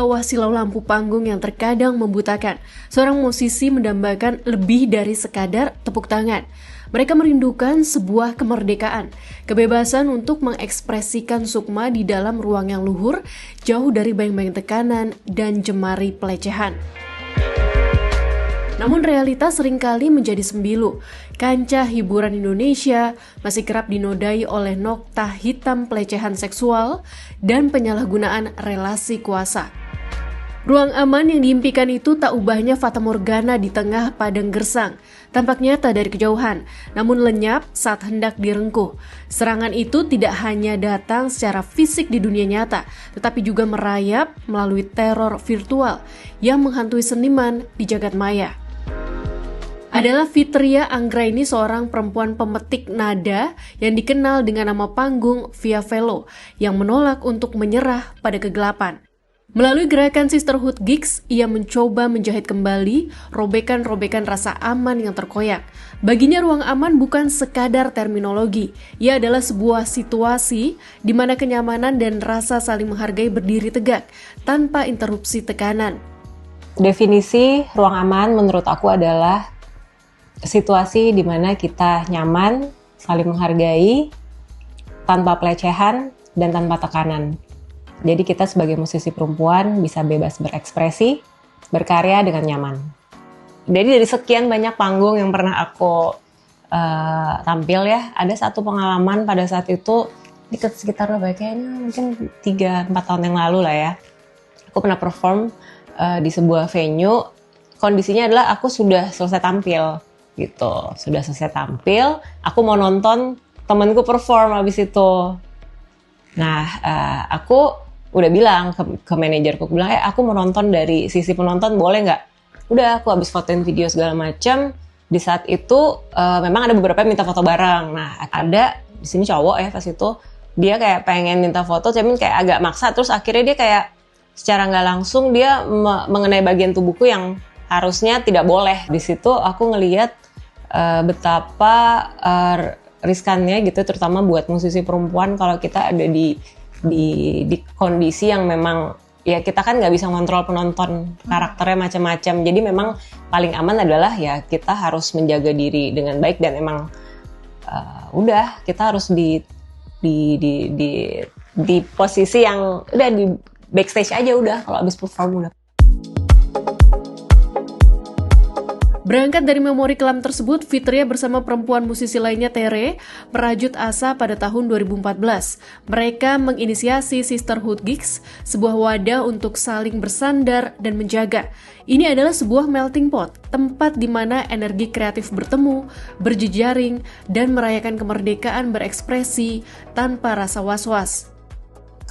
bawah silau lampu panggung yang terkadang membutakan, seorang musisi mendambakan lebih dari sekadar tepuk tangan. Mereka merindukan sebuah kemerdekaan, kebebasan untuk mengekspresikan sukma di dalam ruang yang luhur, jauh dari bayang-bayang tekanan dan jemari pelecehan. Namun realitas seringkali menjadi sembilu. Kancah hiburan Indonesia masih kerap dinodai oleh nokta hitam pelecehan seksual dan penyalahgunaan relasi kuasa. Ruang aman yang diimpikan itu tak ubahnya fatamorgana di tengah padang gersang, tampak nyata dari kejauhan, namun lenyap saat hendak direngkuh. Serangan itu tidak hanya datang secara fisik di dunia nyata, tetapi juga merayap melalui teror virtual yang menghantui seniman di jagat maya. Adalah Fitria Anggraini, seorang perempuan pemetik nada yang dikenal dengan nama panggung Via Velo, yang menolak untuk menyerah pada kegelapan. Melalui gerakan Sisterhood Gigs, ia mencoba menjahit kembali robekan-robekan rasa aman yang terkoyak. Baginya ruang aman bukan sekadar terminologi, ia adalah sebuah situasi di mana kenyamanan dan rasa saling menghargai berdiri tegak tanpa interupsi tekanan. Definisi ruang aman menurut aku adalah situasi di mana kita nyaman, saling menghargai, tanpa pelecehan, dan tanpa tekanan. Jadi kita sebagai musisi perempuan bisa bebas berekspresi, berkarya dengan nyaman. Jadi dari sekian banyak panggung yang pernah aku tampil ya, ada satu pengalaman pada saat itu, sekitar kayaknya mungkin 3-4 tahun yang lalu lah ya. Aku pernah perform di sebuah venue, kondisinya adalah aku sudah selesai tampil. Gitu, sudah selesai tampil, aku mau nonton temanku perform abis itu. Nah, aku udah bilang ke manajerku, aku bilang, aku mau nonton dari sisi penonton, boleh nggak? Udah, aku abis fotoin video segala macam. Di saat itu memang ada beberapa yang minta foto bareng. Nah, ada di sini cowok ya pas itu, dia kayak pengen minta foto, tapi kayak agak maksa. Terus akhirnya dia kayak secara nggak langsung dia mengenai bagian tubuhku yang harusnya tidak boleh. Di situ aku ngelihat betapa riskannya gitu, terutama buat musisi perempuan kalau kita ada di kondisi yang memang ya kita kan nggak bisa ngontrol penonton, karakternya macam-macam. Jadi memang paling aman adalah ya kita harus menjaga diri dengan baik, dan emang udah kita harus di posisi yang udah di backstage aja udah kalau abis perform udah. Berangkat dari memori kelam tersebut, Fitria bersama perempuan musisi lainnya Tere merajut asa pada tahun 2014. Mereka menginisiasi Sisterhood Gigs, sebuah wadah untuk saling bersandar dan menjaga. Ini adalah sebuah melting pot, tempat di mana energi kreatif bertemu, berjejaring, dan merayakan kemerdekaan berekspresi tanpa rasa was-was.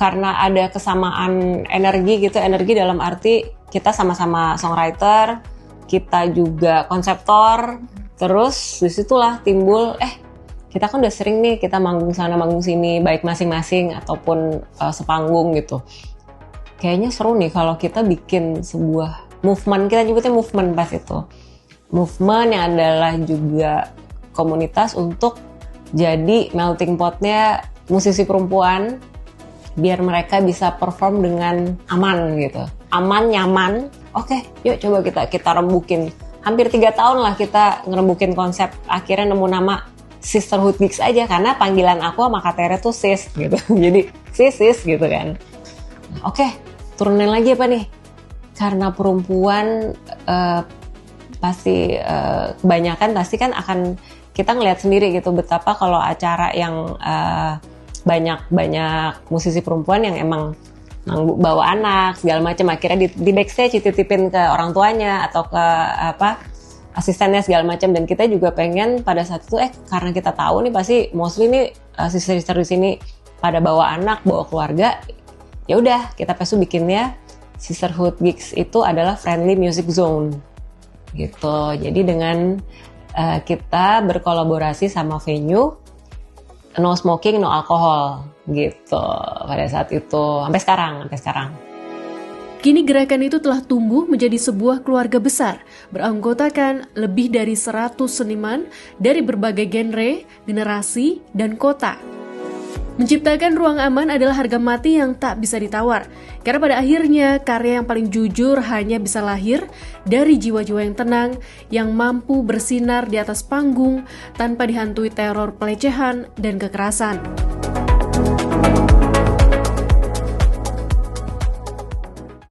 Karena ada kesamaan energi gitu, energi dalam arti kita sama-sama songwriter, kita juga konseptor, terus disitulah timbul, kita kan udah sering nih kita manggung sana manggung sini, baik masing-masing ataupun sepanggung gitu. Kayaknya seru nih kalau kita bikin sebuah movement, kita nyebutnya movement pas itu. Movement yang adalah juga komunitas untuk jadi melting potnya musisi perempuan, biar mereka bisa perform dengan aman gitu. Aman, nyaman. Oke, yuk coba kita rembukin. Hampir 3 tahun lah kita ngerembukin konsep. Akhirnya nemu nama Sisterhood Gigs aja, karena panggilan aku sama Kak Tere tuh sis gitu. Jadi sis gitu kan. Oke, turunin lagi apa nih? Karena perempuan pasti kebanyakan pasti kan akan kita ngelihat sendiri gitu betapa kalau acara yang banyak musisi perempuan yang emang bawa anak segala macam, akhirnya di backstage dititipin ke orang tuanya atau ke asistennya segala macam. Dan kita juga pengen pada saat itu karena kita tahu nih pasti mostly nih sister-sister di sini pada bawa anak, bawa keluarga, ya udah kita pesu bikinnya Sisterhood Gigs itu adalah friendly music zone gitu. Jadi dengan kita berkolaborasi sama venue, no smoking, no alcohol gitu pada saat itu sampai sekarang. Kini gerakan itu telah tumbuh menjadi sebuah keluarga besar, beranggotakan lebih dari 100 seniman dari berbagai genre, generasi, dan kota. Menciptakan ruang aman adalah harga mati yang tak bisa ditawar, karena pada akhirnya karya yang paling jujur hanya bisa lahir dari jiwa-jiwa yang tenang, yang mampu bersinar di atas panggung tanpa dihantui teror pelecehan dan kekerasan.